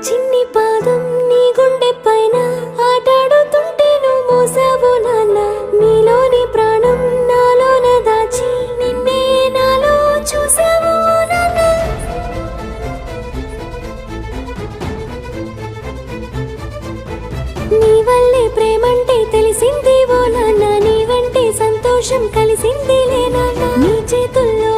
చిన్ని పాదం నీ గుండె పైన ఆటాడుతుంటే నువ్వు మోసావు నాన్న. నీలోని ప్రాణం నాలోన దాచి నిన్నే నాలో చూసావు నాన్న. నీ వల్లే ప్రేమంటే తెలిసింది ఓ నాన్న. నీ వెంటే సంతోషం కలిసింది లే నాన్న. నీ చేతుల్లో